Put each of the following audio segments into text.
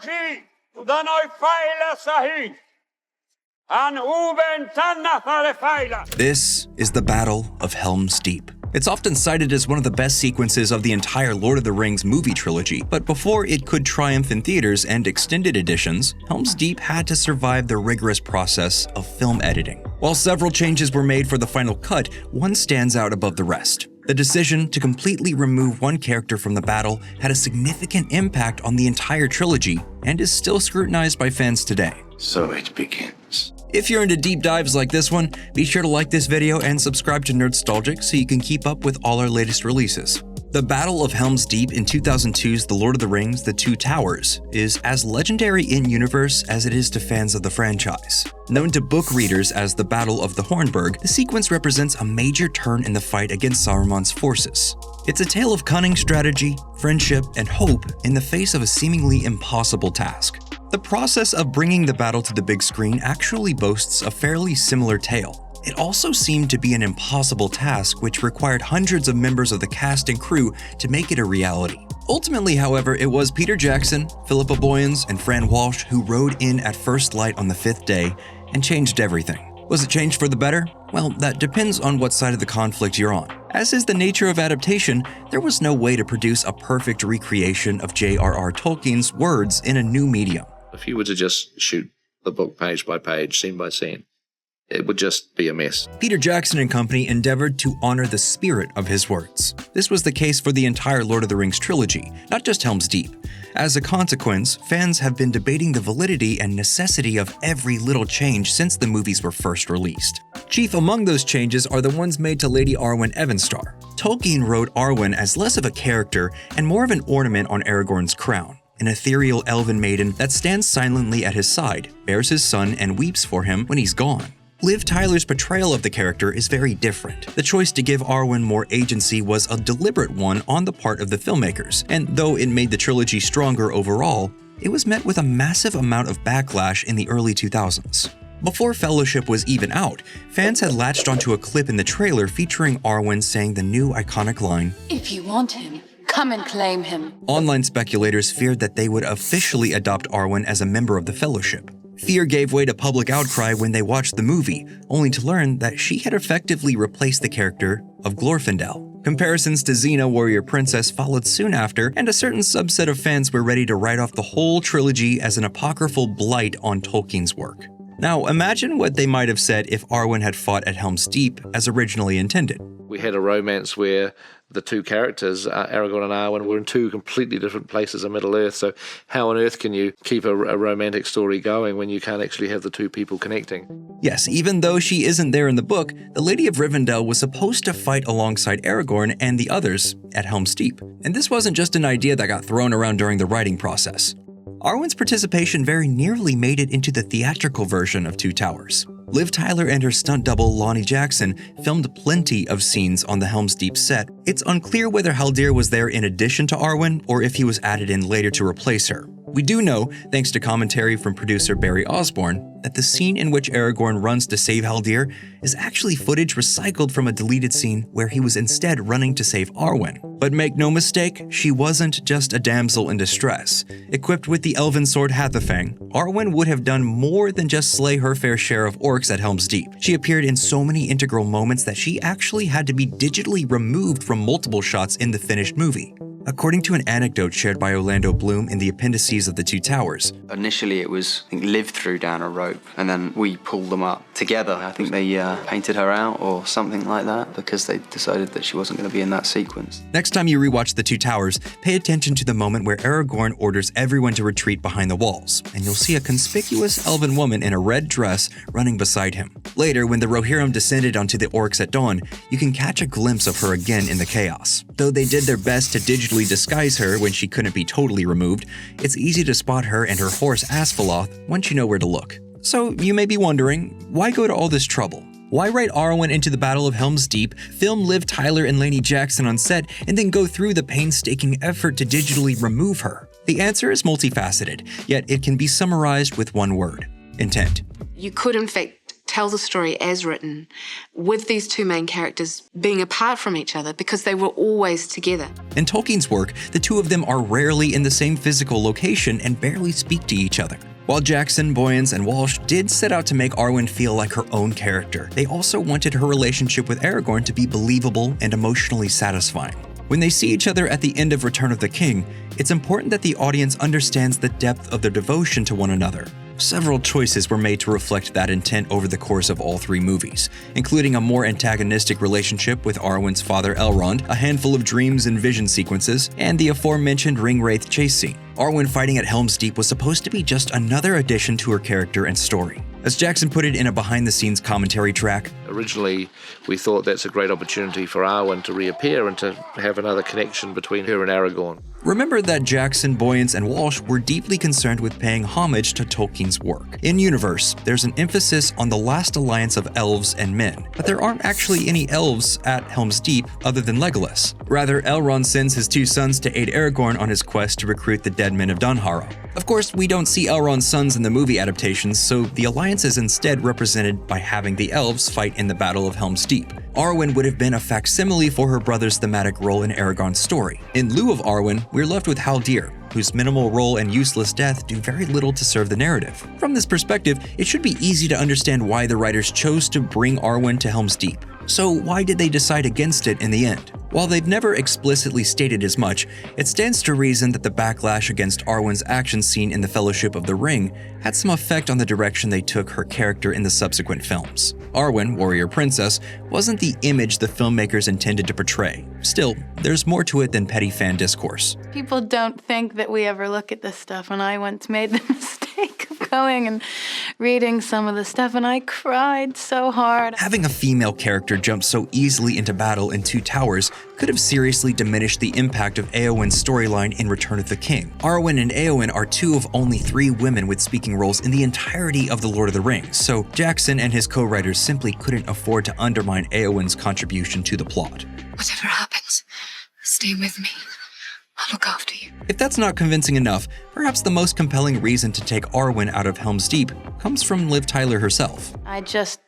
Trilogy udanoj fejle sahih. An uben tanna fare fejle. This is the Battle of Helm's Deep. It's often cited as one of the best sequences of the entire Lord of the Rings movie trilogy, but before it could triumph in theaters and extended editions, Helm's Deep had to survive the rigorous process of film editing. While several changes were made for the final cut, one stands out above the rest. The decision to completely remove one character from the battle had a significant impact on the entire trilogy and is still scrutinized by fans today. So it begins. If you're into deep dives like this one, be sure to like this video and subscribe to Nerdstalgic so you can keep up with all our latest releases. The Battle of Helm's Deep in 2002's The Lord of the Rings: The Two Towers is as legendary in-universe as it is to fans of the franchise. Known to book readers as the Battle of the Hornburg, the sequence represents a major turn in the fight against Saruman's forces. It's a tale of cunning strategy, friendship, and hope in the face of a seemingly impossible task. The process of bringing the battle to the big screen actually boasts a fairly similar tale. It also seemed to be an impossible task which required hundreds of members of the cast and crew to make it a reality. Ultimately, however, it was Peter Jackson, Philippa Boyens, and Fran Walsh who rode in at first light on the 5th day and changed everything. Was it changed for the better? Well, that depends on what side of the conflict you're on. As is the nature of adaptation, there was no way to produce a perfect recreation of J.R.R. Tolkien's words in a new medium. If you were to just shoot the book page by page, scene by scene, it would just be a mess. Peter Jackson and company endeavored to honor the spirit of his words. This was the case for the entire Lord of the Rings trilogy, not just Helm's Deep. As a consequence, fans have been debating the validity and necessity of every little change since the movies were first released. Chief among those changes are the ones made to Lady Arwen Evenstar. Tolkien wrote Arwen as less of a character and more of an ornament on Aragorn's crown. An ethereal elven maiden that stands silently at his side, bears his son, and weeps for him when he's gone. Liv Tyler's portrayal of the character is very different. The choice to give Arwen more agency was a deliberate one on the part of the filmmakers, and though it made the trilogy stronger overall, it was met with a massive amount of backlash in the early 2000s. Before Fellowship was even out, fans had latched onto a clip in the trailer featuring Arwen saying the new iconic line, "If you want him, come and claim him." Online speculators feared that they would officially adopt Arwen as a member of the Fellowship. Fear gave way to public outcry when they watched the movie, only to learn that she had effectively replaced the character of Glorfindel. Comparisons to Xena Warrior Princess followed soon after, and a certain subset of fans were ready to write off the whole trilogy as an apocryphal blight on Tolkien's work. Now, imagine what they might have said if Arwen had fought at Helm's Deep as originally intended. We had a romance where the two characters, Aragorn and Arwen, were in two completely different places in Middle-earth, so how on earth can you keep a romantic story going when you can't actually have the two people connecting? Yes, even though she isn't there in the book, the Lady of Rivendell was supposed to fight alongside Aragorn and the others at Helm's Deep. And this wasn't just an idea that got thrown around during the writing process. Arwen's participation very nearly made it into the theatrical version of Two Towers. Liv Tyler and her stunt double Lonnie Jackson filmed plenty of scenes on the Helm's Deep set. It's unclear whether Haldir was there in addition to Arwen or if he was added in later to replace her. We do know, thanks to commentary from producer Barry Osborne, that the scene in which Aragorn runs to save Haldir is actually footage recycled from a deleted scene where he was instead running to save Arwen. But make no mistake, she wasn't just a damsel in distress. Equipped with the elven sword Hathafang, Arwen would have done more than just slay her fair share of orcs at Helm's Deep. She appeared in so many integral moments that she actually had to be digitally removed from multiple shots in the finished movie. According to an anecdote shared by Orlando Bloom in the appendices of The Two Towers. Initially it was, I think, Liv threw down a rope and then we pulled them up together. I think they painted her out or something like that because they decided that she wasn't going to be in that sequence. Next time you rewatch The Two Towers, pay attention to the moment where Aragorn orders everyone to retreat behind the walls, and you'll see a conspicuous elven woman in a red dress running beside him. Later, when the Rohirrim descended onto the orcs at dawn, you can catch a glimpse of her again in the chaos. Though they did their best to digitally disguise her when she couldn't be totally removed, it's easy to spot her and her horse Asphalloth once you know where to look. So you may be wondering, why go to all this trouble? Why write Arwen into the Battle of Helm's Deep, film Liv Tyler and Laney Jackson on set, and then go through the painstaking effort to digitally remove her? The answer is multifaceted, yet it can be summarized with one word: intent. You couldn't fake tell the story as written with these two main characters being apart from each other because they were always together. In Tolkien's work, the two of them are rarely in the same physical location and barely speak to each other. While Jackson, Boyens, and Walsh did set out to make Arwen feel like her own character, they also wanted her relationship with Aragorn to be believable and emotionally satisfying. When they see each other at the end of Return of the King, it's important that the audience understands the depth of their devotion to one another. Several choices were made to reflect that intent over the course of all three movies, including a more antagonistic relationship with Arwen's father Elrond, a handful of dreams and vision sequences, and the aforementioned ring-wraith chase scene. Arwen fighting at Helm's Deep was supposed to be just another addition to her character and story. As Jackson put it in a behind-the-scenes commentary track, Originally, we thought that's a great opportunity for Arwen to reappear and to have another connection between her and Aragorn. remember that Jackson, Boyens, and Walsh were deeply concerned with paying homage to Tolkien's work. In universe, there's an emphasis on the last alliance of elves and men, but there aren't actually any elves at Helm's Deep other than Legolas. Rather, Elrond sends his two sons to aid Aragorn on his quest to recruit the dead men of Dunharrow. Of course, we don't see Elrond's sons in the movie adaptations, so the alliance is instead represented by having the elves fight in the Battle of Helm's Deep. Arwen would have been a facsimile for her brother's thematic role in Aragorn's story. In lieu of Arwen, we're left with Haldir, whose minimal role and useless death do very little to serve the narrative. From this perspective, it should be easy to understand why the writers chose to bring Arwen to Helm's Deep. So why did they decide against it in the end? While they've never explicitly stated as much, it stands to reason that the backlash against Arwen's action scene in The Fellowship of the Ring had some effect on the direction they took her character in the subsequent films. Arwen, warrior princess, wasn't the image the filmmakers intended to portray. Still, there's more to it than petty fan discourse. People don't think that we ever look at this stuff, and I once made the mistake of going and reading some of the stuff, and I cried so hard. Having a female character jump so easily into battle in Two Towers could have seriously diminished the impact of Eowyn's storyline in Return of the King. Arwen and Eowyn are two of only 3 women with speaking roles in the entirety of The Lord of the Rings, so Jackson and his co-writers simply couldn't afford to undermine Eowyn's contribution to the plot. Whatever happens, stay with me. I'll look after you. If that's not convincing enough, perhaps the most compelling reason to take Arwen out of Helm's Deep comes from Liv Tyler herself. I just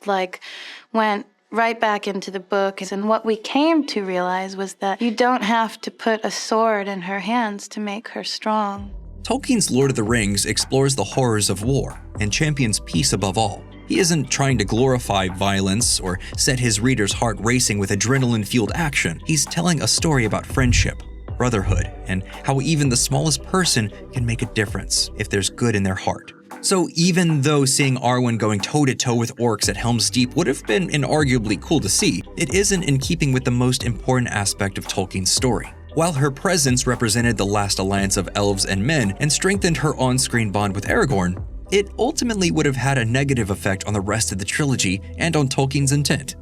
went right back into the book, and what we came to realize was that you don't have to put a sword in her hands to make her strong. Tolkien's Lord of the Rings explores the horrors of war and champions peace above all. He isn't trying to glorify violence or set his reader's heart racing with adrenaline-fueled action. He's telling a story about friendship, brotherhood, and how even the smallest person can make a difference if there's good in their heart. So even though seeing Arwen going toe-to-toe with orcs at Helm's Deep would have been inarguably cool to see, it isn't in keeping with the most important aspect of Tolkien's story. While her presence represented the last alliance of elves and men and strengthened her on-screen bond with Aragorn, it ultimately would have had a negative effect on the rest of the trilogy and on Tolkien's intent.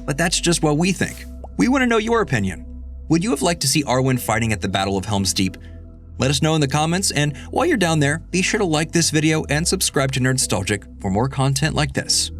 But that's just what we think. We want to know your opinion. Would you have liked to see Arwen fighting at the Battle of Helm's Deep? Let us know in the comments, and while you're down there, be sure to like this video and subscribe to Nerdstalgic for more content like this.